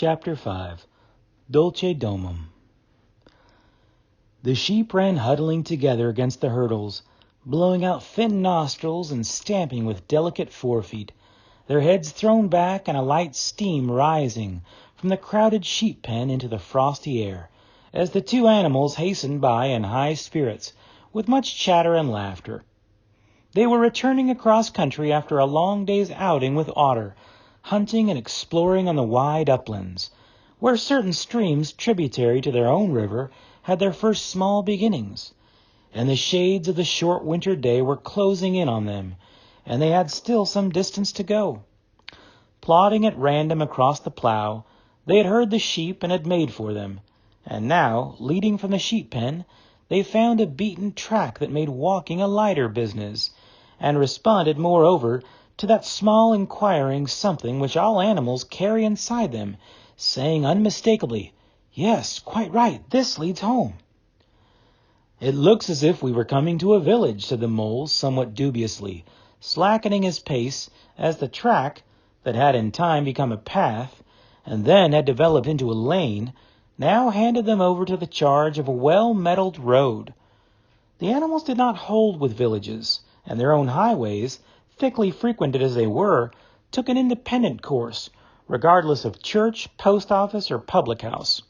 Chapter 5 Dolce Domum. The sheep ran huddling together against the hurdles, blowing out thin nostrils and stamping with delicate forefeet, their heads thrown back and a light steam rising from the crowded sheep pen into the frosty air, as the two animals hastened by in high spirits, with much chatter and laughter. They were returning across country after a long day's outing with Otter, hunting and exploring on the wide uplands, where certain streams tributary to their own river had their first small beginnings, and the shades of the short winter day were closing in on them, and they had still some distance to go. Plodding at random across the plough, they had heard the sheep and had made for them, and now, leading from the sheep pen, they found a beaten track that made walking a lighter business, and responded, moreover, to that small inquiring something which all animals carry inside them, saying unmistakably, "Yes, quite right, this leads home." "It looks as if we were coming to a village," said the mole somewhat dubiously, slackening his pace as the track, that had in time become a path, and then had developed into a lane, now handed them over to the charge of a well-metalled road. The animals did not hold with villages, and their own highways, thickly frequented as they were, took an independent course, regardless of church, post office, or public house.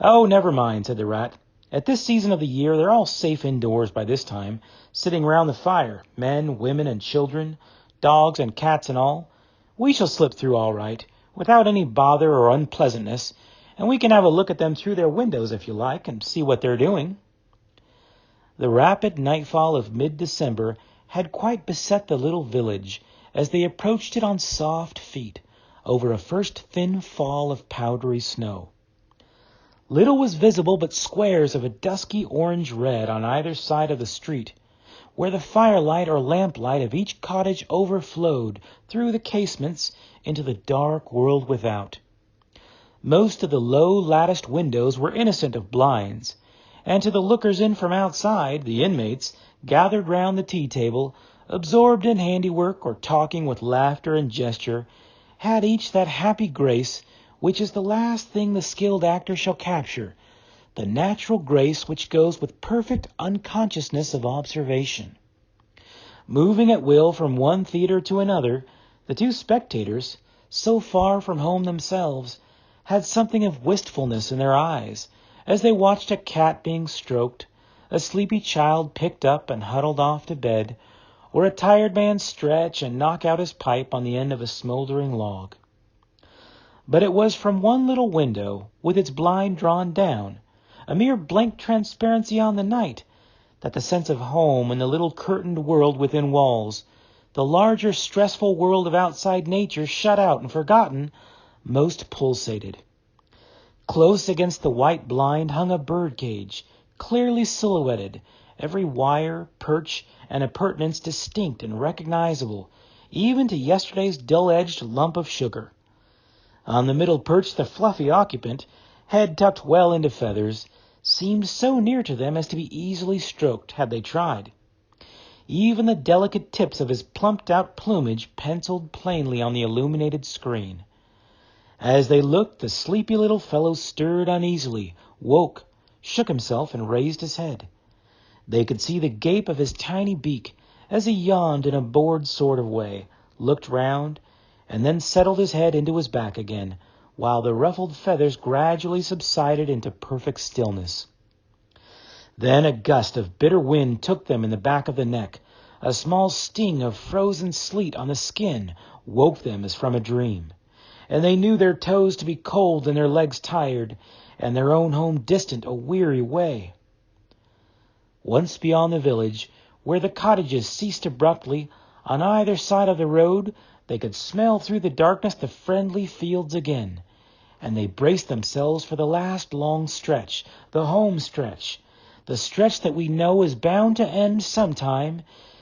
"Oh, never mind," said the rat. "At this season of the year they're all safe indoors by this time, sitting round the fire, men, women, and children, dogs and cats and all. We shall slip through all right, without any bother or unpleasantness, and we can have a look at them through their windows if you like, and see what they're doing." The rapid nightfall of mid-December had quite beset the little village as they approached it on soft feet, over a first thin fall of powdery snow. Little was visible but squares of a dusky orange-red on either side of the street, where the firelight or lamplight of each cottage overflowed through the casements into the dark world without. Most of the low latticed windows were innocent of blinds, and to the lookers in from outside, the inmates, gathered round the tea-table, absorbed in handiwork or talking with laughter and gesture, had each that happy grace which is the last thing the skilled actor shall capture, the natural grace which goes with perfect unconsciousness of observation. Moving at will from one theater to another, the two spectators, so far from home themselves, had something of wistfulness in their eyes as they watched a cat being stroked, a sleepy child picked up and huddled off to bed, or a tired man stretch and knock out his pipe on the end of a smoldering log. But it was from one little window, with its blind drawn down, a mere blank transparency on the night, that the sense of home in the little curtained world within walls, the larger stressful world of outside nature shut out and forgotten, most pulsated. Close against the white blind hung a birdcage, clearly silhouetted, every wire, perch, and appurtenance distinct and recognizable, even to yesterday's dull-edged lump of sugar. On the middle perch the fluffy occupant, head tucked well into feathers, seemed so near to them as to be easily stroked had they tried. Even the delicate tips of his plumped-out plumage penciled plainly on the illuminated screen. As they looked, the sleepy little fellow stirred uneasily, woke, shook himself, and raised his head. They could see the gape of his tiny beak as he yawned in a bored sort of way, looked round, and then settled his head into his back again, while the ruffled feathers gradually subsided into perfect stillness. Then a gust of bitter wind took them in the back of the neck. A small sting of frozen sleet on the skin woke them as from a dream, and they knew their toes to be cold and their legs tired, and their own home distant a weary way. Once beyond the village, where the cottages ceased abruptly, on either side of the road, they could smell through the darkness the friendly fields again, and they braced themselves for the last long stretch, the home stretch, the stretch that we know is bound to end sometime,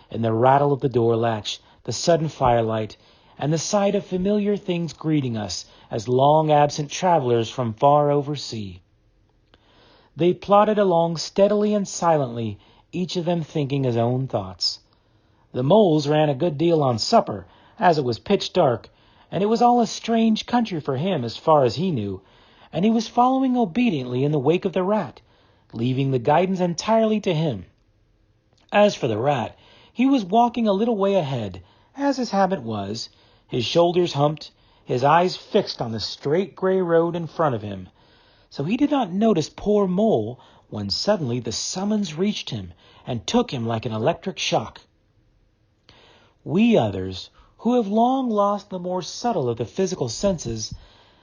in the rattle of the door latch, the sudden firelight, and the sight of familiar things greeting us as long-absent travelers from far oversea. They plodded along steadily and silently, each of them thinking his own thoughts. The moles ran a good deal on supper, as it was pitch dark, and it was all a strange country for him as far as he knew, and he was following obediently in the wake of the rat, leaving the guidance entirely to him. As for the rat, he was walking a little way ahead, as his habit was, his shoulders humped, his eyes fixed on the straight gray road in front of him. So he did not notice poor Mole when suddenly the summons reached him and took him like an electric shock. We others, who have long lost the more subtle of the physical senses,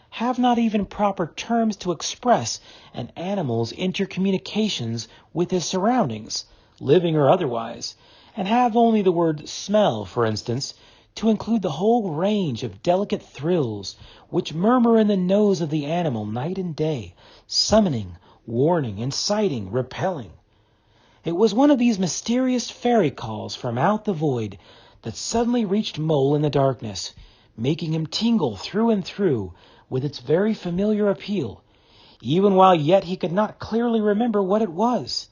have not even proper terms to express an animal's intercommunications with his surroundings, living or otherwise, and have only the word smell, for instance, to include the whole range of delicate thrills which murmur in the nose of the animal night and day, summoning, warning, inciting, repelling. It was one of these mysterious fairy calls from out the void that suddenly reached Mole in the darkness, making him tingle through and through with its very familiar appeal, even while yet he could not clearly remember what it was.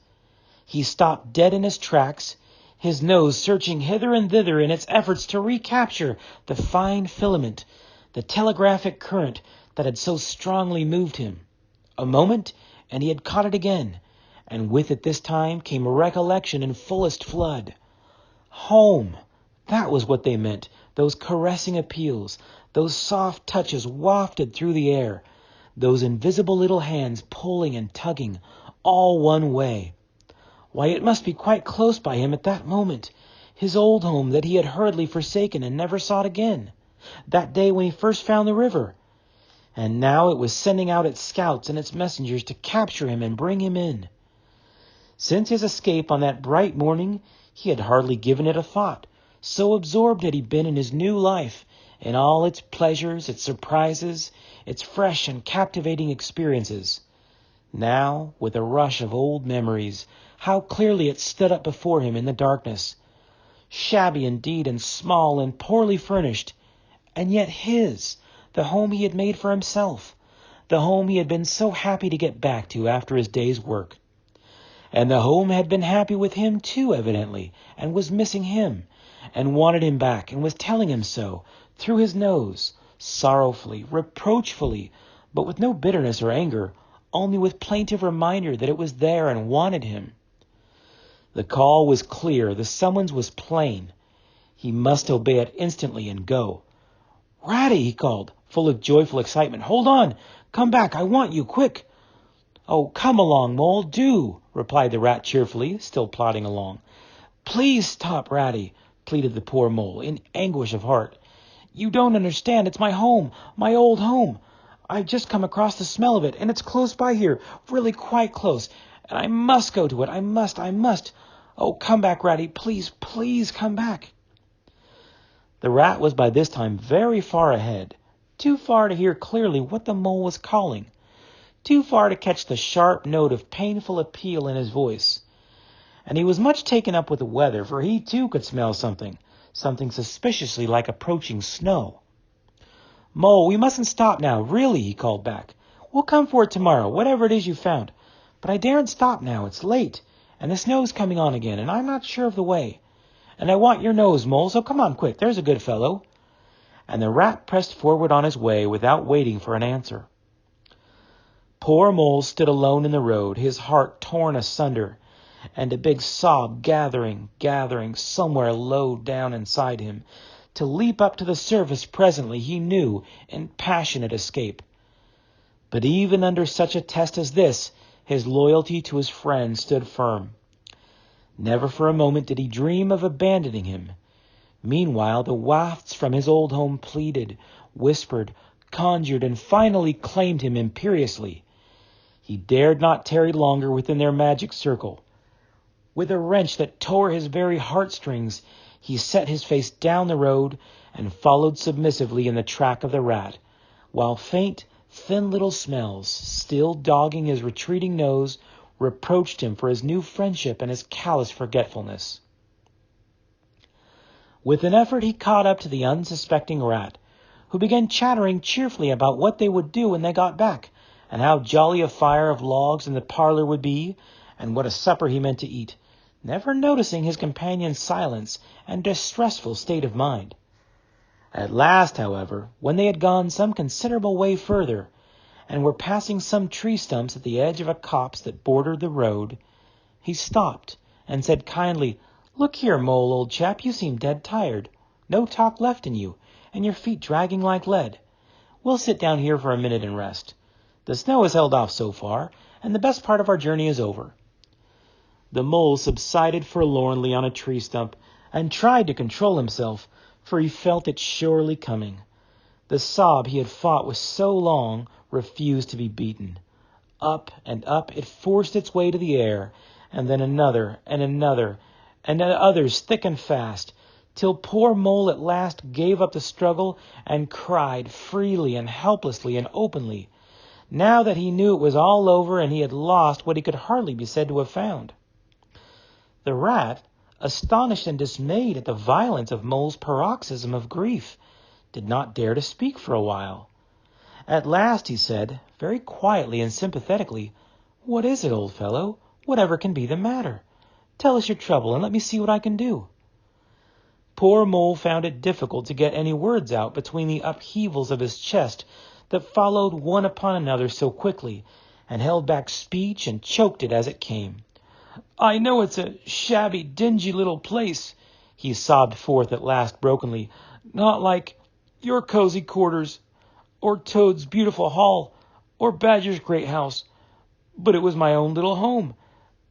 He stopped dead in his tracks, his nose searching hither and thither in its efforts to recapture the fine filament, the telegraphic current that had so strongly moved him. A moment, and he had caught it again, and with it this time came recollection in fullest flood. Home! That was what they meant, those caressing appeals, those soft touches wafted through the air, those invisible little hands pulling and tugging, all one way. Why, it must be quite close by him at that moment, his old home that he had hurriedly forsaken and never sought again, that day when he first found the river. And now it was sending out its scouts and its messengers to capture him and bring him in. Since his escape on that bright morning, he had hardly given it a thought, so absorbed had he been in his new life, in all its pleasures, its surprises, its fresh and captivating experiences. Now, with a rush of old memories, how clearly it stood up before him in the darkness. Shabby indeed, and small and poorly furnished, and yet his, the home he had made for himself, the home he had been so happy to get back to after his day's work. And the home had been happy with him too, evidently, and was missing him, and wanted him back, and was telling him so, through his nose, sorrowfully, reproachfully, but with no bitterness or anger, only with plaintive reminder that it was there and wanted him. The call was clear, the summons was plain. He must obey it instantly and go. "Ratty!" he called, full of joyful excitement. "Hold on! Come back! I want you! Quick!" "Oh, come along, Mole, do!" replied the rat cheerfully, still plodding along. "Please stop, Ratty!" pleaded the poor Mole, in anguish of heart. "You don't understand. It's my home, my old home. I've just come across the smell of it, and it's close by here, really quite close, and I must go to it. I must. Oh, come back, Ratty. Please come back." The rat was by this time very far ahead, too far to hear clearly what the Mole was calling, too far to catch the sharp note of painful appeal in his voice. And he was much taken up with the weather, for he too could smell something suspiciously like approaching snow. "Mole, we mustn't stop now, really," he called back. "We'll come for it tomorrow, whatever it is you found. But I daren't stop now, it's late, and the snow's coming on again, and I'm not sure of the way. And I want your nose, Mole, so come on quick, there's a good fellow." And the rat pressed forward on his way without waiting for an answer. Poor Mole stood alone in the road, his heart torn asunder, and a big sob gathering somewhere low down inside him, to leap up to the surface presently, he knew, in passionate escape. But even under such a test as this, his loyalty to his friend stood firm. Never for a moment did he dream of abandoning him. Meanwhile, the wafts from his old home pleaded, whispered, conjured, and finally claimed him imperiously. He dared not tarry longer within their magic circle. With a wrench that tore his very heartstrings, he set his face down the road and followed submissively in the track of the rat, while faint, thin little smells, still dogging his retreating nose, reproached him for his new friendship and his callous forgetfulness. With an effort he caught up to the unsuspecting rat, who began chattering cheerfully about what they would do when they got back, and how jolly a fire of logs in the parlor would be, and what a supper he meant to eat, never noticing his companion's silence and distressful state of mind. At last, however, when they had gone some considerable way further, and were passing some tree stumps at the edge of a copse that bordered the road, he stopped and said kindly, "Look here, Mole, old chap, you seem dead tired. No talk left in you, and your feet dragging like lead. We'll sit down here for a minute and rest. The snow has held off so far, and the best part of our journey is over." The Mole subsided forlornly on a tree stump and tried to control himself, for he felt it surely coming. The sob he had fought with so long refused to be beaten. Up and up it forced its way to the air, and then another, and others thick and fast, till poor Mole at last gave up the struggle and cried freely and helplessly and openly, now that he knew it was all over and he had lost what he could hardly be said to have found. The Rat, astonished and dismayed at the violence of Mole's paroxysm of grief, did not dare to speak for a while. At last he said, very quietly and sympathetically, "What is it, old fellow? Whatever can be the matter? Tell us your trouble, and let me see what I can do." Poor Mole found it difficult to get any words out between the upheavals of his chest that followed one upon another so quickly, and held back speech and choked it as it came. "I know it's a shabby, dingy little place," he sobbed forth at last brokenly, "not like your cozy quarters, or Toad's beautiful hall, or Badger's great house. But it was my own little home,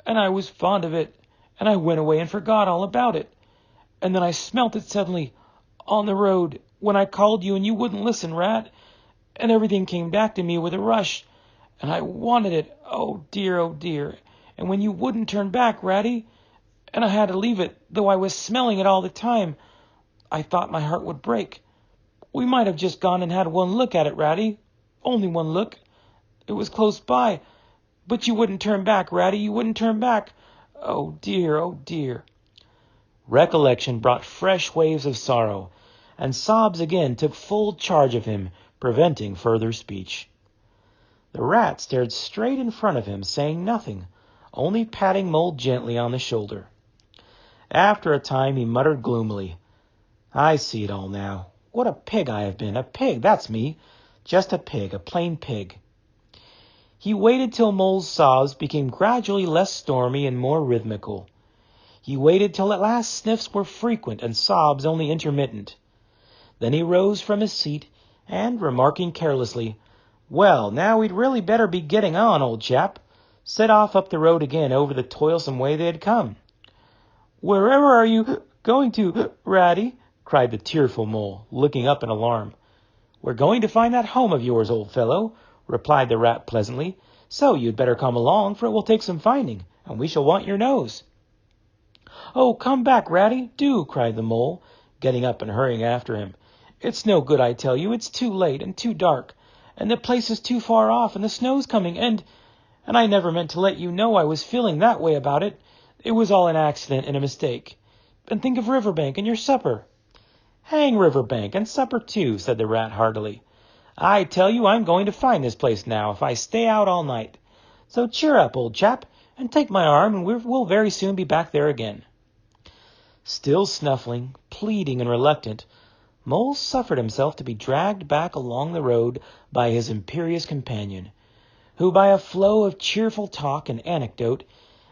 and I was fond of it, and I went away and forgot all about it. And then I smelt it suddenly, on the road, when I called you and you wouldn't listen, Rat, and everything came back to me with a rush, and I wanted it, oh dear, and when you wouldn't turn back, Ratty, and I had to leave it, though I was smelling it all the time, I thought my heart would break. We might have just gone and had one look at it, Ratty. Only one look. It was close by. But you wouldn't turn back, Ratty. You wouldn't turn back. Oh, dear. Recollection brought fresh waves of sorrow, and sobs again took full charge of him, preventing further speech. The Rat stared straight in front of him, saying nothing, only patting Mole gently on the shoulder. After a time he muttered gloomily, "I see it all now. What a pig I have been. A pig, that's me. Just a pig, a plain pig." He waited till Mole's sobs became gradually less stormy and more rhythmical. He waited till at last sniffs were frequent and sobs only intermittent. Then he rose from his seat and, remarking carelessly, "Well, now we'd really better be getting on, old chap," set off up the road again over the toilsome way they had come. "Wherever are you going to, Ratty?" cried the tearful Mole, looking up in alarm. "We're going to find that home of yours, old fellow," replied the Rat pleasantly. "So you'd better come along, for it will take some finding, and we shall want your nose." "Oh, come back, Ratty, do," cried the Mole, getting up and hurrying after him. "It's no good, I tell you. It's too late and too dark, and the place is too far off, and the snow's coming, and I never meant to let you know I was feeling that way about it. It was all an accident and a mistake. And think of Riverbank and your supper." "Hang Riverbank and supper too," said the Rat heartily. "I tell you I'm going to find this place now if I stay out all night. So cheer up, old chap, and take my arm, and we'll very soon be back there again." Still snuffling, pleading, and reluctant, Mole suffered himself to be dragged back along the road by his imperious companion, who by a flow of cheerful talk and anecdote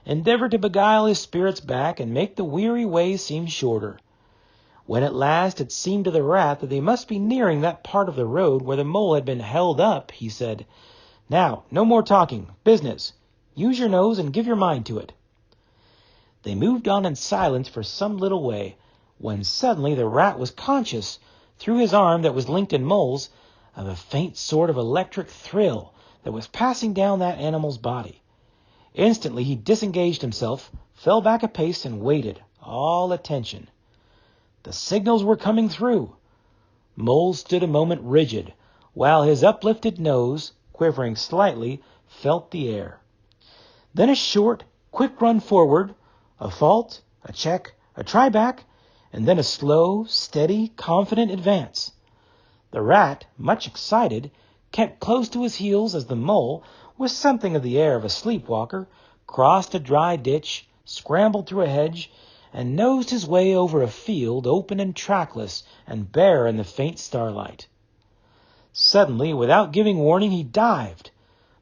endeavored to beguile his spirits back and make the weary way seem shorter. When at last it seemed to the Rat that they must be nearing that part of the road where the Mole had been held up, he said, "Now, no more talking. Business. Use your nose and give your mind to it." They moved on in silence for some little way, when suddenly the Rat was conscious, through his arm that was linked in Mole's, of a faint sort of electric thrill that was passing down that animal's body. Instantly he disengaged himself, fell back a pace, and waited, all attention. The signals were coming through. Mole stood a moment rigid, while his uplifted nose, quivering slightly, felt the air. Then a short, quick run forward, a halt, a check, a try back, and then a slow, steady, confident advance. The Rat, much excited, kept close to his heels as the Mole, with something of the air of a sleepwalker, crossed a dry ditch, scrambled through a hedge, and nosed his way over a field open and trackless and bare in the faint starlight. Suddenly, without giving warning, he dived,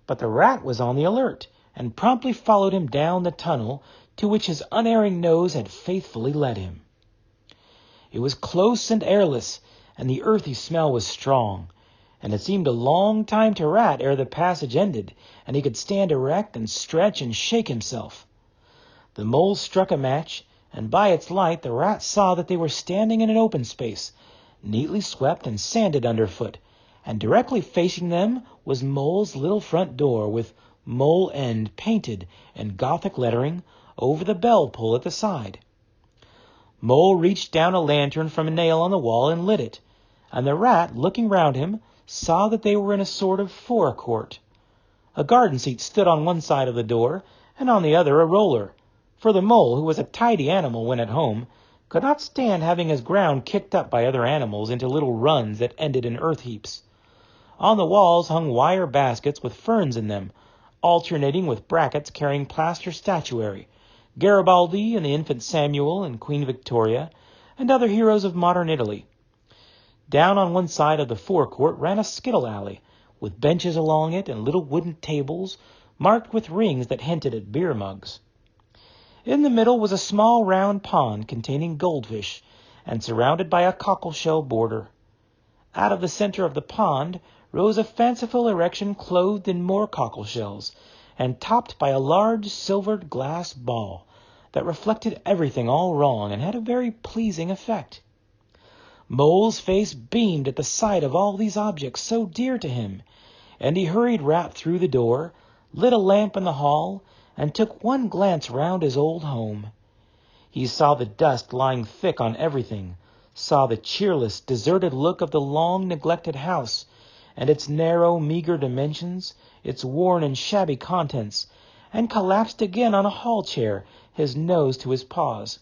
but the rat was on the alert and promptly followed him down the tunnel to which his unerring nose had faithfully led him. It was close and airless, and the earthy smell was strong, and it seemed a long time to Rat ere the passage ended, and he could stand erect and stretch and shake himself. The mole struck a match, and by its light the rat saw that they were standing in an open space, neatly swept and sanded underfoot, and directly facing them was Mole's little front door, with Mole End painted in Gothic lettering over the bell pull at the side. Mole reached down a lantern from a nail on the wall and lit it, and the rat, looking round him, saw that they were in a sort of forecourt. A garden seat stood on one side of the door, and on the other a roller, for the mole, who was a tidy animal when at home, could not stand having his ground kicked up by other animals into little runs that ended in earth heaps. On the walls hung wire baskets with ferns in them, alternating with brackets carrying plaster statuary, Garibaldi and the infant Samuel and Queen Victoria, and other heroes of modern Italy. Down on one side of the forecourt ran a skittle alley, with benches along it and little wooden tables marked with rings that hinted at beer mugs. In the middle was a small round pond containing goldfish, and surrounded by a cockleshell border. Out of the center of the pond rose a fanciful erection clothed in more cockleshells, and topped by a large silvered glass ball that reflected everything all wrong and had a very pleasing effect. Mole's face beamed at the sight of all these objects so dear to him, and he hurried Rat through the door, lit a lamp in the hall, and took one glance round his old home. He saw the dust lying thick on everything, saw the cheerless, deserted look of the long-neglected house, and its narrow, meager dimensions, its worn and shabby contents, and collapsed again on a hall chair, his nose to his paws.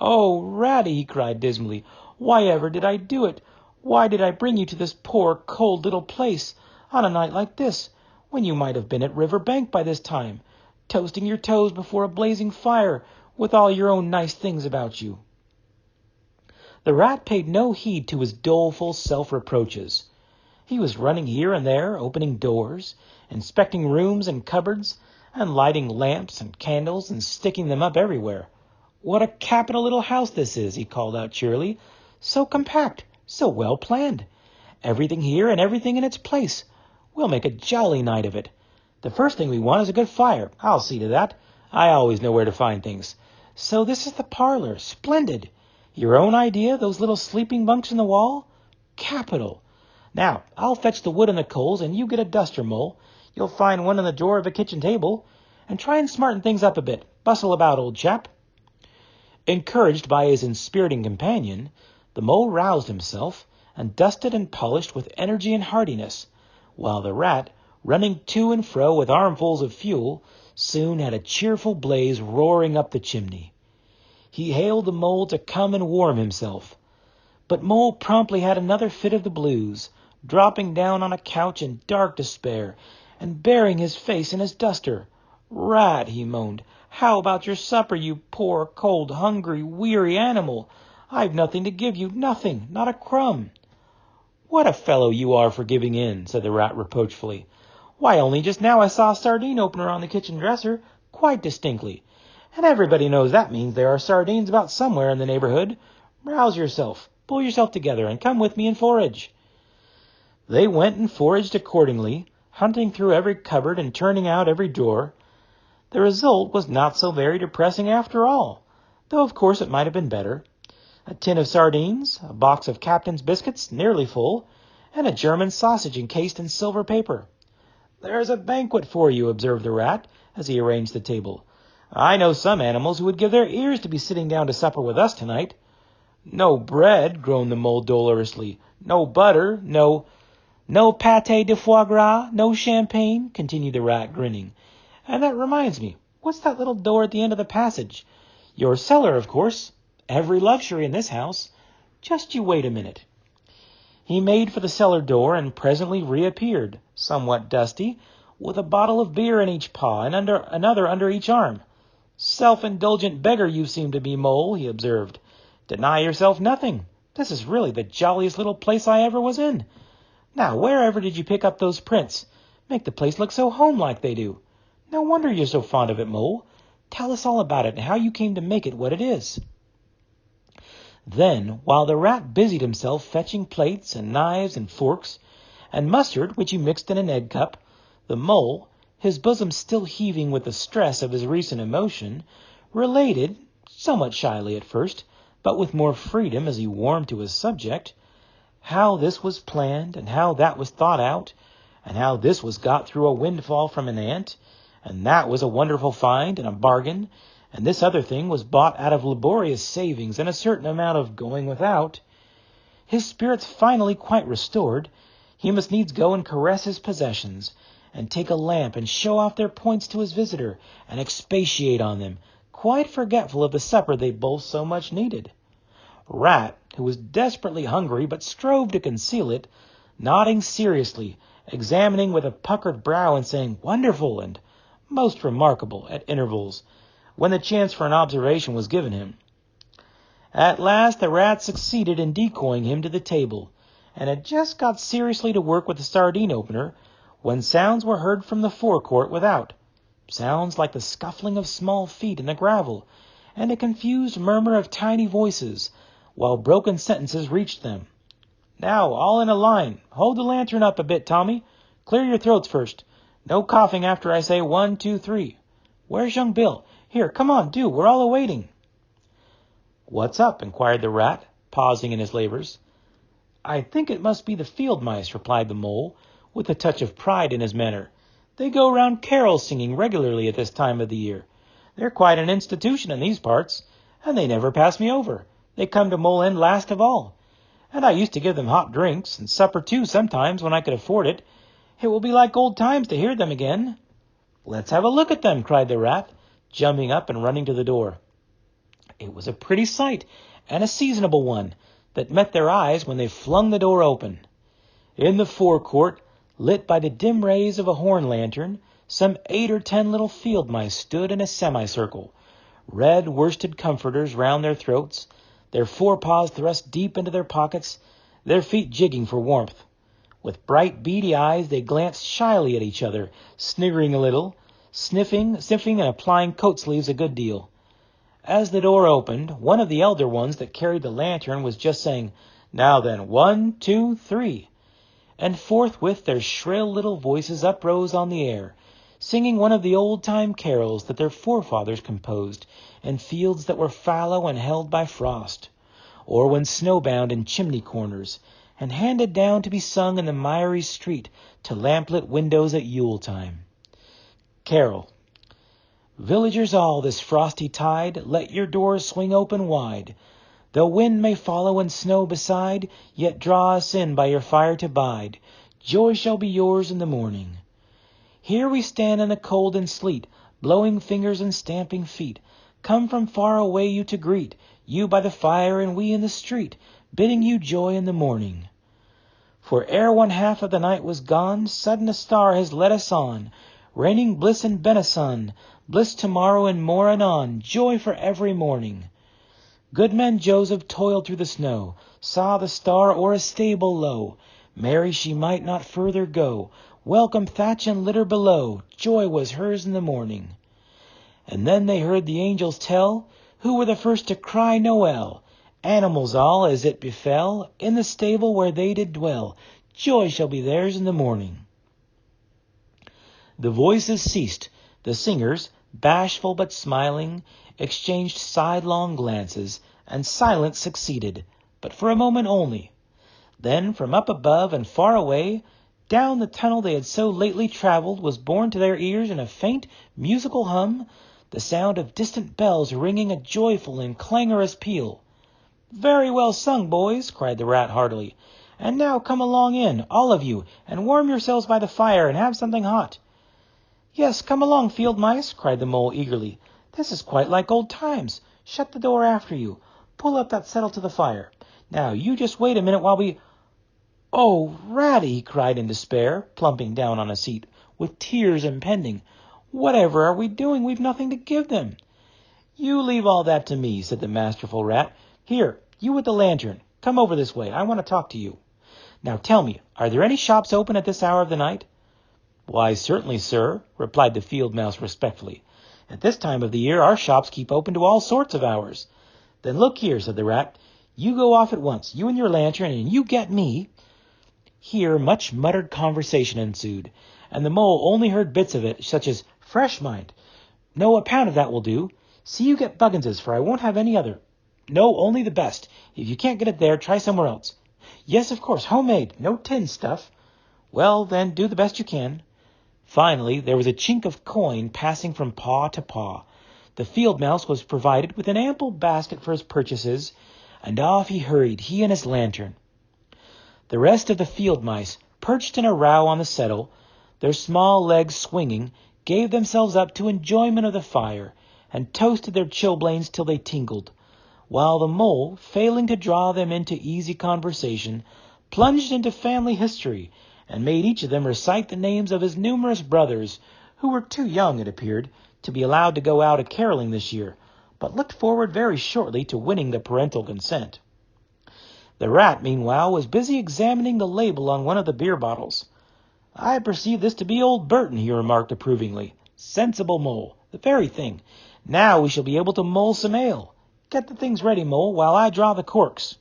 "Oh, Ratty," he cried dismally, "why ever did I do it? Why did I bring you to this poor, cold little place, on a night like this, when you might have been at River Bank by this time, toasting your toes before a blazing fire, with all your own nice things about you?" The rat paid no heed to his doleful self-reproaches. He was running here and there, opening doors, inspecting rooms and cupboards, and lighting lamps and candles and sticking them up everywhere. "What a capital little house this is," he called out cheerily. "So compact, so well planned. Everything here and everything in its place. We'll make a jolly night of it. The first thing we want is a good fire. I'll see to that. I always know where to find things. So this is the parlor. Splendid. Your own idea, those little sleeping bunks in the wall? Capital. Now, I'll fetch the wood and the coals, and you get a duster, Mole. You'll find one in the drawer of the kitchen table. And try and smarten things up a bit. Bustle about, old chap." Encouraged by his inspiriting companion, the mole roused himself, and dusted and polished with energy and heartiness, while the rat, running to and fro with armfuls of fuel, soon had a cheerful blaze roaring up the chimney. He hailed the mole to come and warm himself. But Mole promptly had another fit of the blues, dropping down on a couch in dark despair, and burying his face in his duster. "Rat," he moaned, "how about your supper, you poor, cold, hungry, weary animal? I've nothing to give you, nothing, not a crumb." "What a fellow you are for giving in," said the rat reproachfully. "Why, only just now I saw a sardine opener on the kitchen dresser, quite distinctly. And everybody knows that means there are sardines about somewhere in the neighborhood. Rouse yourself, pull yourself together, and come with me and forage." They went and foraged accordingly, hunting through every cupboard and turning out every drawer. The result was not so very depressing after all, though of course it might have been better. A tin of sardines, a box of Captain's biscuits, nearly full, and a German sausage encased in silver paper. "There's a banquet for you," observed the rat, as he arranged the table. "I know some animals who would give their ears to be sitting down to supper with us tonight." "No bread," groaned the mole dolorously. "No butter, no pâté de foie gras, no champagne," continued the rat, grinning. "And that reminds me, what's that little door at the end of the passage? Your cellar, of course. Every luxury in this house. Just you wait a minute." He made for the cellar door and presently reappeared, somewhat dusty, with a bottle of beer in each paw and another under each arm. "Self-indulgent beggar you seem to be, Mole," he observed. "Deny yourself nothing. This is really the jolliest little place I ever was in. Now, wherever did you pick up those prints? Make the place look so home-like they do. No wonder you're so fond of it, Mole. Tell us all about it and how you came to make it what it is." Then, while the rat busied himself fetching plates and knives and forks, and mustard which he mixed in an egg cup, the mole, his bosom still heaving with the stress of his recent emotion, related, somewhat shyly at first, but with more freedom as he warmed to his subject, how this was planned, and how that was thought out, and how this was got through a windfall from an ant, and that was a wonderful find and a bargain, and this other thing was bought out of laborious savings and a certain amount of going without. His spirits finally quite restored, he must needs go and caress his possessions, and take a lamp and show off their points to his visitor, and expatiate on them, quite forgetful of the supper they both so much needed. Rat, who was desperately hungry but strove to conceal it, nodding seriously, examining with a puckered brow and saying "wonderful" and "most remarkable" at intervals, when the chance for an observation was given him. At last the rat succeeded in decoying him to the table, and had just got seriously to work with the sardine opener, when sounds were heard from the forecourt without, sounds like the scuffling of small feet in the gravel, and a confused murmur of tiny voices, while broken sentences reached them. "Now, all in a line. Hold the lantern up a bit, Tommy. Clear your throats first. No coughing after I say 1, 2, 3. Where's young Bill? Here, come on, do. We're all awaiting." "What's up?" inquired the rat, pausing in his labors. "I think it must be the field mice," replied the mole, with a touch of pride in his manner. "They go round carols singing regularly at this time of the year. They're quite an institution in these parts, and they never pass me over. They come to Mole End last of all. And I used to give them hot drinks, and supper too sometimes when I could afford it. It will be like old times to hear them again." "Let's have a look at them," cried the rat, jumping up and running to the door. It was a pretty sight, and a seasonable one, that met their eyes when they flung the door open. In the forecourt, lit by the dim rays of a horn lantern, some 8 or 10 little field mice stood in a semicircle, red worsted comforters round their throats, their forepaws thrust deep into their pockets, their feet jigging for warmth. With bright, beady eyes they glanced shyly at each other, sniggering a little, sniffing and applying coat sleeves a good deal. As the door opened, one of the elder ones that carried the lantern was just saying, "Now then, 1, 2, 3. And forthwith their shrill little voices uprose on the air, singing one of the old-time carols that their forefathers composed in fields that were fallow and held by frost, or when snowbound in chimney corners, and handed down to be sung in the miry street to lamplit windows at Yule-time. Carol. Villagers all, this frosty tide, let your doors swing open wide. Though wind may follow and snow beside, yet draw us in by your fire to bide. Joy shall be yours in the morning. Here we stand in the cold and sleet, blowing fingers and stamping feet, come from far away you to greet, you by the fire and we in the street, bidding you joy in the morning. For ere one half of the night was gone, sudden a star has led us on, raining bliss and benison, bliss tomorrow and more anon, joy for every morning. Goodman Joseph toiled through the snow, saw the star o'er a stable low. Mary she might not further go, welcome thatch and litter below, joy was hers in the morning. And then they heard the angels tell, who were the first to cry Noel. Animals all, as it befell, in the stable where they did dwell, joy shall be theirs in the morning. The voices ceased. The singers, bashful but smiling, exchanged sidelong glances, and silence succeeded, but for a moment only. Then, from up above and far away, down the tunnel they had so lately traveled, was borne to their ears in a faint, musical hum, the sound of distant bells ringing a joyful and clangorous peal. "Very well sung, boys," cried the rat heartily. "And now come along in, all of you, and warm yourselves by the fire and have something hot." "Yes, come along, field mice," cried the mole eagerly. "This is quite like old times. Shut the door after you. Pull up that settle to the fire. Now, you just wait a minute while we—" "Oh, Ratty," he cried in despair, plumping down on a seat, with tears impending. "Whatever are we doing? We've nothing to give them." "You leave all that to me," said the masterful rat. "Here, you with the lantern, come over this way. I want to talk to you. Now tell me, are there any shops open at this hour of the night?" "Why, certainly, sir," replied the field mouse respectfully. "At this time of the year our shops keep open to all sorts of hours." "Then look here," said the rat. "You go off at once, you and your lantern, and you get me—" Here much muttered conversation ensued, and the mole only heard bits of it, such as, "Fresh, mind. No, a pound of that will do. See you get Buggins's, for I won't have any other. No, only the best. If you can't get it there, try somewhere else. Yes, of course, homemade, no tin stuff. Well, then, do the best you can." Finally, there was a chink of coin passing from paw to paw. The field mouse was provided with an ample basket for his purchases, and off he hurried, he and his lantern. The rest of the field mice, perched in a row on the settle, their small legs swinging, gave themselves up to enjoyment of the fire, and toasted their chilblains till they tingled, while the mole, failing to draw them into easy conversation, plunged into family history, and made each of them recite the names of his numerous brothers, who were too young, it appeared, to be allowed to go out a-caroling this year, but looked forward very shortly to winning the parental consent. The rat, meanwhile, was busy examining the label on one of the beer bottles. "I perceive this to be old Burton," he remarked approvingly. "Sensible mole, the very thing. Now we shall be able to mull some ale. Get the things ready, mole, while I draw the corks."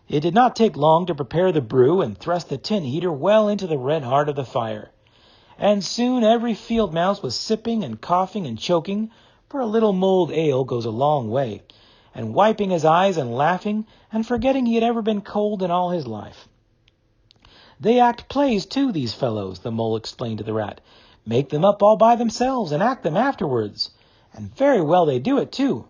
It did not take long to prepare the brew and thrust the tin heater well into the red heart of the fire. And soon every field mouse was sipping and coughing and choking, for a little mulled ale goes a long way, and wiping his eyes and laughing and forgetting he had ever been cold in all his life. "They act plays, too, these fellows," the mole explained to the rat. "Make them up all by themselves and act them afterwards. And very well they do it, too.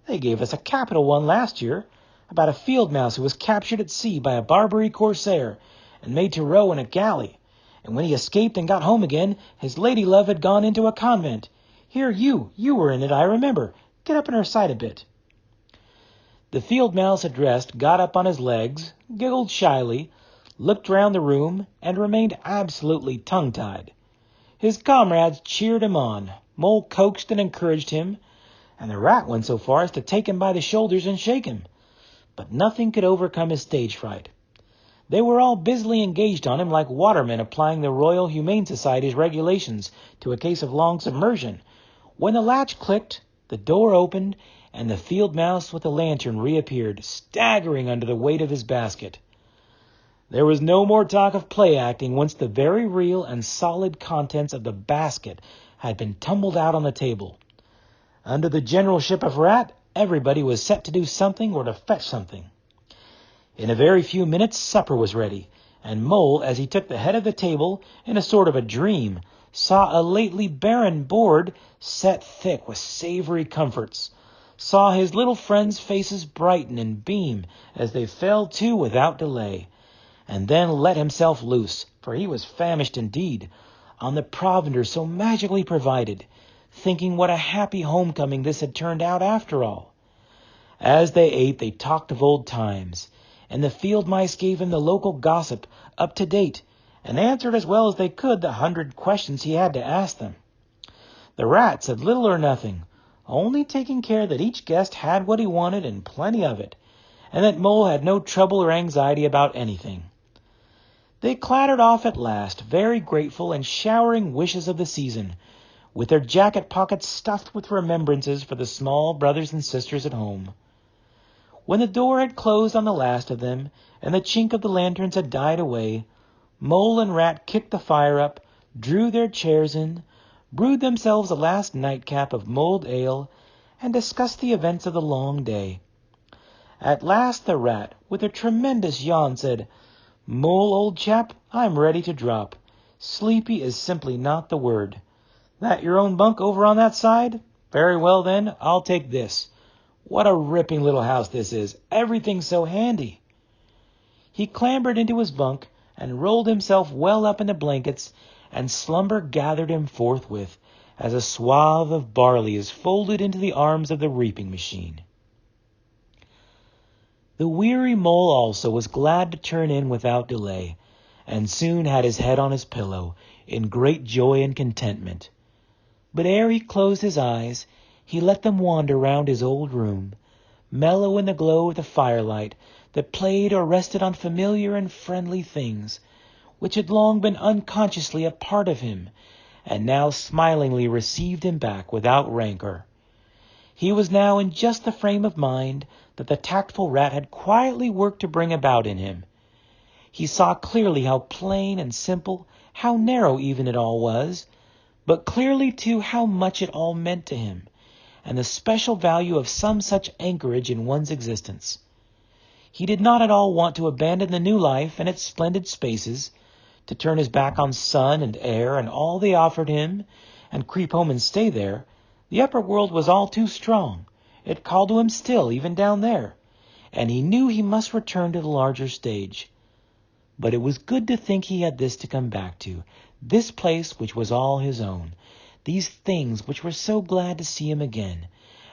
They gave us a capital one last year, about a field mouse who was captured at sea by a Barbary corsair and made to row in a galley. And when he escaped and got home again, his lady love had gone into a convent. Here, you were in it, I remember. Get up and recite a bit." The field mouse addressed got up on his legs, giggled shyly, looked round the room, and remained absolutely tongue-tied. His comrades cheered him on, Mole coaxed and encouraged him, and the rat went so far as to take him by the shoulders and shake him. But nothing could overcome his stage fright. They were all busily engaged on him like watermen applying the Royal Humane Society's regulations to a case of long submersion, when the latch clicked, the door opened, and the field mouse with the lantern reappeared, staggering under the weight of his basket. There was no more talk of play-acting once the very real and solid contents of the basket had been tumbled out on the table. Under the generalship of Rat, everybody was set to do something or to fetch something. In a very few minutes supper was ready, and Mole, as he took the head of the table in a sort of a dream, saw a lately barren board set thick with savory comforts, saw his little friends' faces brighten and beam as they fell to without delay, and then let himself loose, for he was famished indeed, on the provender so magically provided, thinking what a happy homecoming this had turned out after all. As they ate, they talked of old times, and the field mice gave him the local gossip up to date, and answered as well as they could the 100 questions he had to ask them. The rat said little or nothing, only taking care that each guest had what he wanted and plenty of it, and that Mole had no trouble or anxiety about anything. They clattered off at last, very grateful and showering wishes of the season, with their jacket pockets stuffed with remembrances for the small brothers and sisters at home. When the door had closed on the last of them, and the chink of the lanterns had died away, Mole and Rat kicked the fire up, drew their chairs in, brewed themselves a last nightcap of mulled ale, and discussed the events of the long day. At last the Rat, with a tremendous yawn, said, "Mole, old chap, I'm ready to drop. Sleepy is simply not the word. That your own bunk over on that side? Very well, then, I'll take this. What a ripping little house this is. Everything's so handy." He clambered into his bunk and rolled himself well up in the blankets, and slumber gathered him forthwith, as a swath of barley is folded into the arms of the reaping machine. The weary Mole also was glad to turn in without delay, and soon had his head on his pillow, in great joy and contentment. But ere he closed his eyes, He let them wander round his old room, mellow in the glow of the firelight that played or rested on familiar and friendly things, which had long been unconsciously a part of him, and now smilingly received him back without rancor. He was now in just the frame of mind that the tactful rat had quietly worked to bring about in him. He saw clearly how plain and simple, how narrow even it all was, but clearly, too, how much it all meant to him, and the special value of some such anchorage in one's existence. He did not at all want to abandon the new life and its splendid spaces, to turn his back on sun and air and all they offered him, and creep home and stay there. The upper world was all too strong. It called to him still, even down there, and he knew he must return to the larger stage. But it was good to think he had this to come back to, this place which was all his own, these things which were so glad to see him again,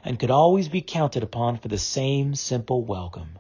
and could always be counted upon for the same simple welcome.